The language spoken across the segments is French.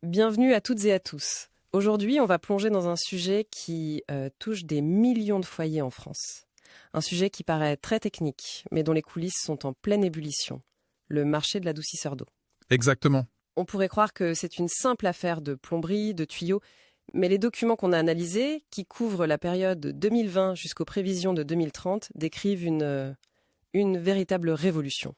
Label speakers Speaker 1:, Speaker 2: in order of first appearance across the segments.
Speaker 1: Bienvenue à toutes et à tous. Aujourd'hui, on va plonger dans un sujet qui touche des millions de foyers en France. Un sujet qui paraît très technique, mais dont les coulisses sont en pleine ébullition. Le marché de l'adoucisseur d'eau.
Speaker 2: Exactement.
Speaker 1: On pourrait croire que c'est une simple affaire de plomberie, de tuyaux, mais les documents qu'on a analysés, qui couvrent la période 2020 jusqu'aux prévisions de 2030, décrivent une véritable révolution.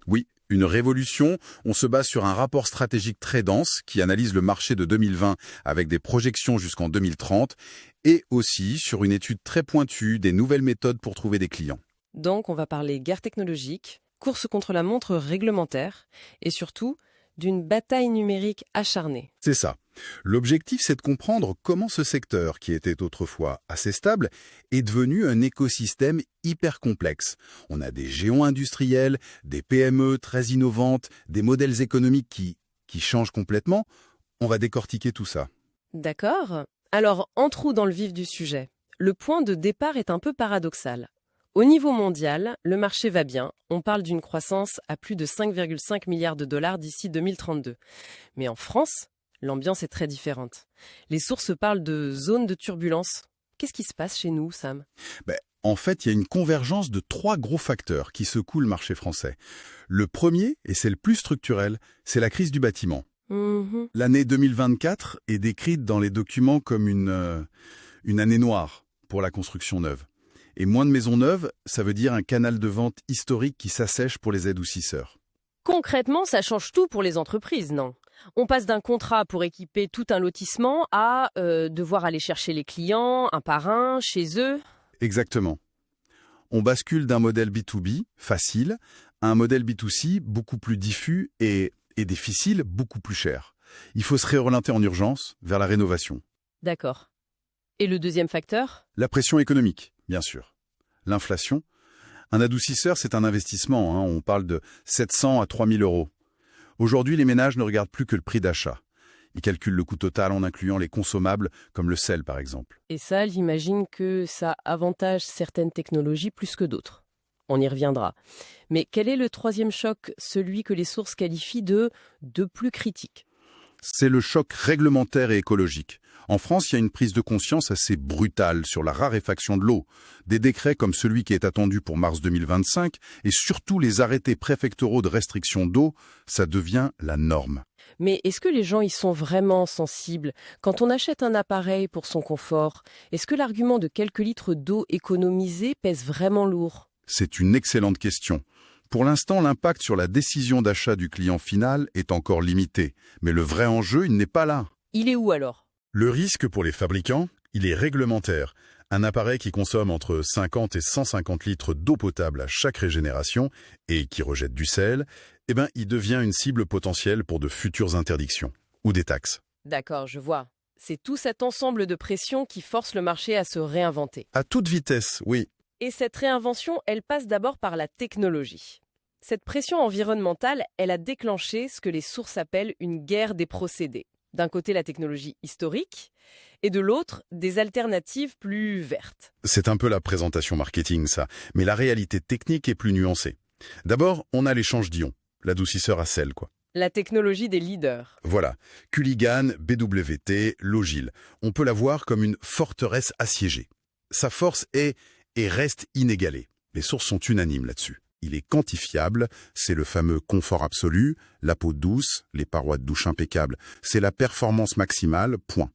Speaker 2: Oui, une révolution. On se base sur un rapport stratégique très dense qui analyse le marché de 2020 avec des projections jusqu'en 2030 et aussi sur une étude très pointue des nouvelles méthodes pour trouver des clients.
Speaker 1: Donc on va parler guerre technologique, course contre la montre réglementaire et surtout d'une bataille numérique acharnée.
Speaker 2: C'est ça. L'objectif, c'est de comprendre comment ce secteur, qui était autrefois assez stable, est devenu un écosystème hyper complexe. On a des géants industriels, des PME très innovantes, des modèles économiques qui changent complètement. On va décortiquer tout ça.
Speaker 1: D'accord. Alors, entrons dans le vif du sujet. Le point de départ est un peu paradoxal. Au niveau mondial, le marché va bien. On parle d'une croissance à plus de 5,5 milliards de dollars d'ici 2032. Mais en France, l'ambiance est très différente. Les sources parlent de zones de turbulence. Qu'est-ce qui se passe chez nous, Sam ?
Speaker 2: En fait, il y a une convergence de 3 gros facteurs qui secouent le marché français. Le premier, et c'est le plus structurel, c'est la crise du bâtiment. L'année 2024 est décrite dans les documents comme une année noire pour la construction neuve. Et moins de maisons neuves, ça veut dire un canal de vente historique qui s'assèche pour les adoucisseurs.
Speaker 1: Concrètement, ça change tout pour les entreprises, non ? On passe d'un contrat pour équiper tout un lotissement à devoir aller chercher les clients, un par un, chez eux.
Speaker 2: Exactement. On bascule d'un modèle B2B, facile, à un modèle B2C, beaucoup plus diffus et difficile, beaucoup plus cher. Il faut se réorienter en urgence vers la rénovation.
Speaker 1: D'accord. Et le deuxième facteur ?
Speaker 2: La pression économique, bien sûr. L'inflation. Un adoucisseur, c'est un investissement. On parle de 700 à 3000 euros. Aujourd'hui, les ménages ne regardent plus que le prix d'achat. Ils calculent le coût total en incluant les consommables, comme le sel par exemple.
Speaker 1: Et ça, j'imagine que ça avantage certaines technologies plus que d'autres. On y reviendra. Mais quel est le troisième choc, celui que les sources qualifient de plus critique ?
Speaker 2: C'est le choc réglementaire et écologique. En France, il y a une prise de conscience assez brutale sur la raréfaction de l'eau. Des décrets comme celui qui est attendu pour mars 2025 et surtout les arrêtés préfectoraux de restriction d'eau, ça devient la norme.
Speaker 1: Mais est-ce que les gens y sont vraiment sensibles ? Quand on achète un appareil pour son confort, est-ce que l'argument de quelques litres d'eau économisés pèse vraiment lourd ?
Speaker 2: C'est une excellente question. Pour l'instant, l'impact sur la décision d'achat du client final est encore limité. Mais le vrai enjeu, il n'est pas là.
Speaker 1: Il est où alors ?
Speaker 2: Le risque pour les fabricants, il est réglementaire. Un appareil qui consomme entre 50 et 150 litres d'eau potable à chaque régénération et qui rejette du sel, il devient une cible potentielle pour de futures interdictions ou des taxes.
Speaker 1: D'accord, je vois. C'est tout cet ensemble de pressions qui force le marché à se réinventer.
Speaker 2: À toute vitesse, oui.
Speaker 1: Et cette réinvention, elle passe d'abord par la technologie. Cette pression environnementale, elle a déclenché ce que les sources appellent une guerre des procédés. D'un côté, la technologie historique, et de l'autre, des alternatives plus vertes.
Speaker 2: C'est un peu la présentation marketing, ça. Mais la réalité technique est plus nuancée. D'abord, on a l'échange d'ions, l'adoucisseur à sel, quoi.
Speaker 1: La technologie des leaders.
Speaker 2: Voilà. Culligan, BWT, Logil. On peut la voir comme une forteresse assiégée. Sa force est et reste inégalée. Les sources sont unanimes là-dessus. Il est quantifiable, c'est le fameux confort absolu, la peau douce, les parois de douche impeccables. C'est la performance maximale, point.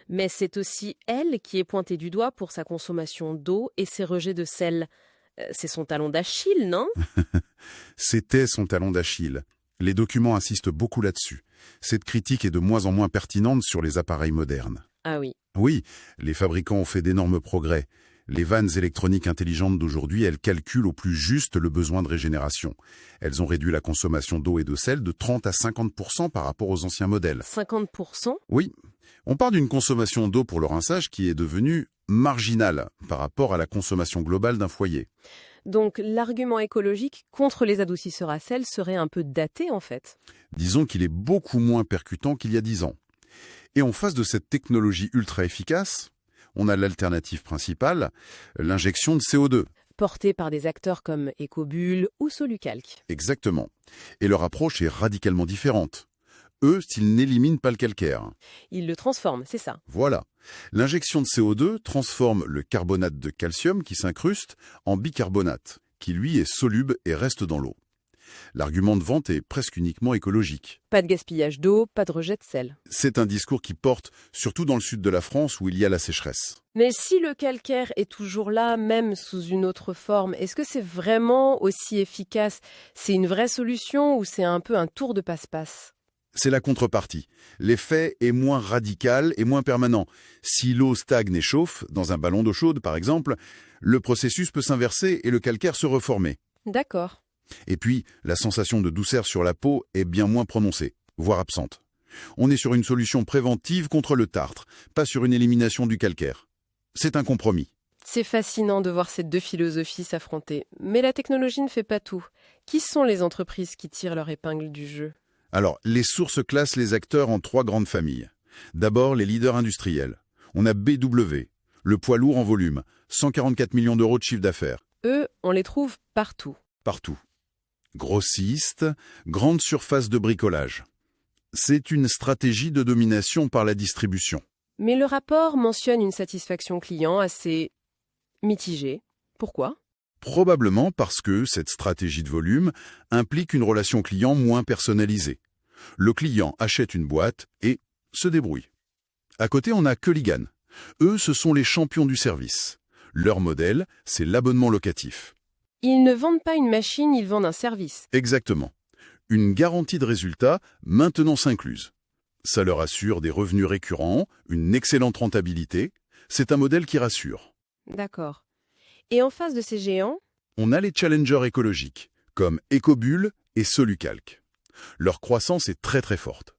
Speaker 1: Mais c'est aussi elle qui est pointée du doigt pour sa consommation d'eau et ses rejets de sel. C'est son talon d'Achille, non ?
Speaker 2: C'était son talon d'Achille. Les documents insistent beaucoup là-dessus. Cette critique est de moins en moins pertinente sur les appareils modernes.
Speaker 1: Ah oui.
Speaker 2: Oui, les fabricants ont fait d'énormes progrès. Les vannes électroniques intelligentes d'aujourd'hui, elles calculent au plus juste le besoin de régénération. Elles ont réduit la consommation d'eau et de sel de 30 à 50% par rapport aux anciens modèles.
Speaker 1: 50% ?
Speaker 2: Oui. On part d'une consommation d'eau pour le rinçage qui est devenue marginale par rapport à la consommation globale d'un foyer.
Speaker 1: Donc l'argument écologique contre les adoucisseurs à sel serait un peu daté en fait.
Speaker 2: Disons qu'il est beaucoup moins percutant qu'il y a 10 ans. Et en face de cette technologie ultra efficace, on a l'alternative principale, l'injection de CO2.
Speaker 1: Portée par des acteurs comme Ecobull ou Solucalc.
Speaker 2: Exactement. Et leur approche est radicalement différente. Eux, s'ils n'éliminent pas le calcaire.
Speaker 1: Ils le transforment, c'est ça.
Speaker 2: Voilà. L'injection de CO2 transforme le carbonate de calcium qui s'incruste en bicarbonate, qui lui est soluble et reste dans l'eau. L'argument de vente est presque uniquement écologique.
Speaker 1: Pas de gaspillage d'eau, pas de rejet de sel.
Speaker 2: C'est un discours qui porte surtout dans le sud de la France où il y a la sécheresse.
Speaker 1: Mais si le calcaire est toujours là, même sous une autre forme, est-ce que c'est vraiment aussi efficace? C'est une vraie solution ou c'est un peu un tour de passe-passe?
Speaker 2: C'est la contrepartie. L'effet est moins radical et moins permanent. Si l'eau stagne et chauffe, dans un ballon d'eau chaude par exemple, le processus peut s'inverser et le calcaire se reformer.
Speaker 1: D'accord.
Speaker 2: Et puis, la sensation de douceur sur la peau est bien moins prononcée, voire absente. On est sur une solution préventive contre le tartre, pas sur une élimination du calcaire. C'est un compromis.
Speaker 1: C'est fascinant de voir ces deux philosophies s'affronter. Mais la technologie ne fait pas tout. Qui sont les entreprises qui tirent leur épingle du jeu?
Speaker 2: Alors, les sources classent les acteurs en 3 grandes familles. D'abord, les leaders industriels. On a BW, le poids lourd en volume, 144 millions d'euros de chiffre d'affaires.
Speaker 1: Eux, on les trouve partout.
Speaker 2: Partout. Grossistes, grande surface de bricolage. C'est une stratégie de domination par la distribution.
Speaker 1: Mais le rapport mentionne une satisfaction client assez mitigée. Pourquoi?
Speaker 2: Probablement parce que cette stratégie de volume implique une relation client moins personnalisée. Le client achète une boîte et se débrouille. À côté, on a Culligan. Eux, ce sont les champions du service. Leur modèle, c'est l'abonnement locatif.
Speaker 1: Ils ne vendent pas une machine, ils vendent un service.
Speaker 2: Exactement. Une garantie de résultat, maintenance incluse. Ça leur assure des revenus récurrents, une excellente rentabilité. C'est un modèle qui rassure.
Speaker 1: D'accord. Et en face de ces géants?
Speaker 2: On a les challengers écologiques, comme Ecobull et Solucalc. Leur croissance est très très forte.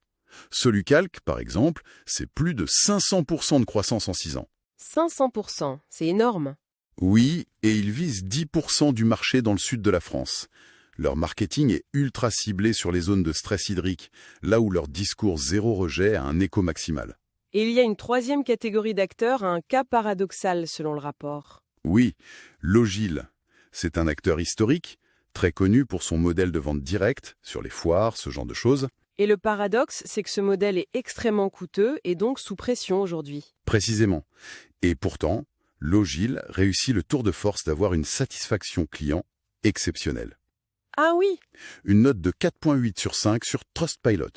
Speaker 2: Solucalc, par exemple, c'est plus de 500% de croissance en 6 ans.
Speaker 1: 500%, c'est énorme.
Speaker 2: Oui, et ils visent 10% du marché dans le sud de la France. Leur marketing est ultra ciblé sur les zones de stress hydrique, là où leur discours zéro rejet a un écho maximal.
Speaker 1: Et il y a une troisième catégorie d'acteurs, un cas paradoxal selon le rapport.
Speaker 2: Oui, Logil, c'est un acteur historique, très connu pour son modèle de vente directe, sur les foires, ce genre de choses.
Speaker 1: Et le paradoxe, c'est que ce modèle est extrêmement coûteux et donc sous pression aujourd'hui.
Speaker 2: Précisément. Et pourtant, Logil réussit le tour de force d'avoir une satisfaction client exceptionnelle.
Speaker 1: Ah oui!
Speaker 2: Une note de 4,8 sur 5 sur Trustpilot.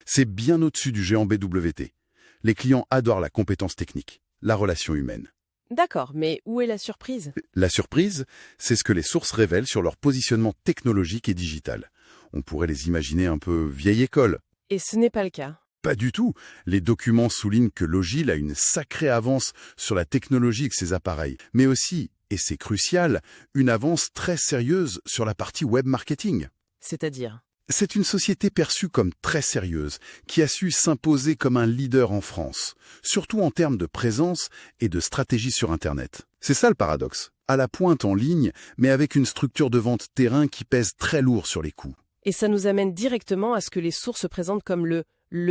Speaker 2: C'est bien au-dessus du géant BWT. Les clients adorent la compétence technique, la relation humaine.
Speaker 1: D'accord, mais où est la surprise?
Speaker 2: La surprise, c'est ce que les sources révèlent sur leur positionnement technologique et digital. On pourrait les imaginer un peu vieille école.
Speaker 1: Et ce n'est pas le cas.
Speaker 2: Pas du tout. Les documents soulignent que Logil a une sacrée avance sur la technologie de ses appareils, mais aussi, et c'est crucial, une avance très sérieuse sur la partie web marketing.
Speaker 1: C'est-à-dire?
Speaker 2: C'est une société perçue comme très sérieuse, qui a su s'imposer comme un leader en France, surtout en termes de présence et de stratégie sur Internet. C'est ça le paradoxe. À la pointe en ligne, mais avec une structure de vente terrain qui pèse très lourd sur les coûts.
Speaker 1: Et ça nous amène directement à ce que les sources présentent comme le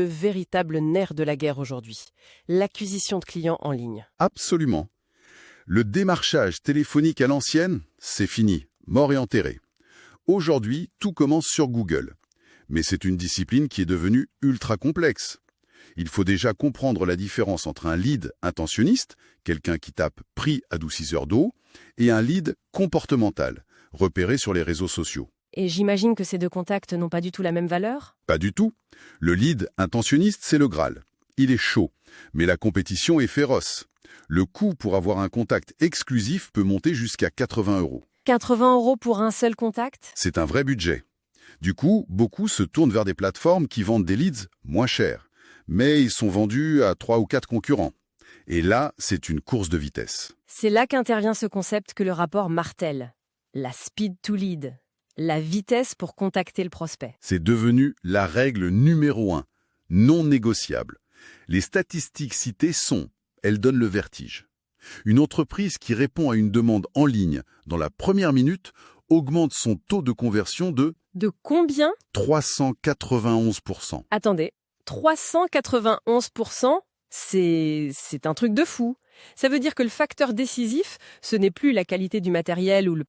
Speaker 1: véritable nerf de la guerre aujourd'hui, l'acquisition de clients en ligne.
Speaker 2: Absolument. Le démarchage téléphonique à l'ancienne, c'est fini, mort et enterré. Aujourd'hui, tout commence sur Google. Mais c'est une discipline qui est devenue ultra complexe. Il faut déjà comprendre la différence entre un lead intentionniste, quelqu'un qui tape prix adoucisseur d'eau, et un lead comportemental, repéré sur les réseaux sociaux.
Speaker 1: Et j'imagine que ces deux contacts n'ont pas du tout la même valeur?
Speaker 2: Pas du tout. Le lead intentionniste, c'est le Graal. Il est chaud, mais la compétition est féroce. Le coût pour avoir un contact exclusif peut monter jusqu'à 80 €.
Speaker 1: 80 € pour un seul contact?
Speaker 2: C'est un vrai budget. Du coup, beaucoup se tournent vers des plateformes qui vendent des leads moins chers. Mais ils sont vendus à 3 ou 4 concurrents. Et là, c'est une course de vitesse.
Speaker 1: C'est là qu'intervient ce concept que le rapport martèle. La speed to lead. La vitesse pour contacter le prospect.
Speaker 2: C'est devenu la règle numéro 1, non négociable. Les statistiques citées elles donnent le vertige. Une entreprise qui répond à une demande en ligne dans la première minute augmente son taux de conversion de...
Speaker 1: De combien?
Speaker 2: 391%.
Speaker 1: Attendez, 391%, c'est un truc de fou. Ça veut dire que le facteur décisif, ce n'est plus la qualité du matériel ou le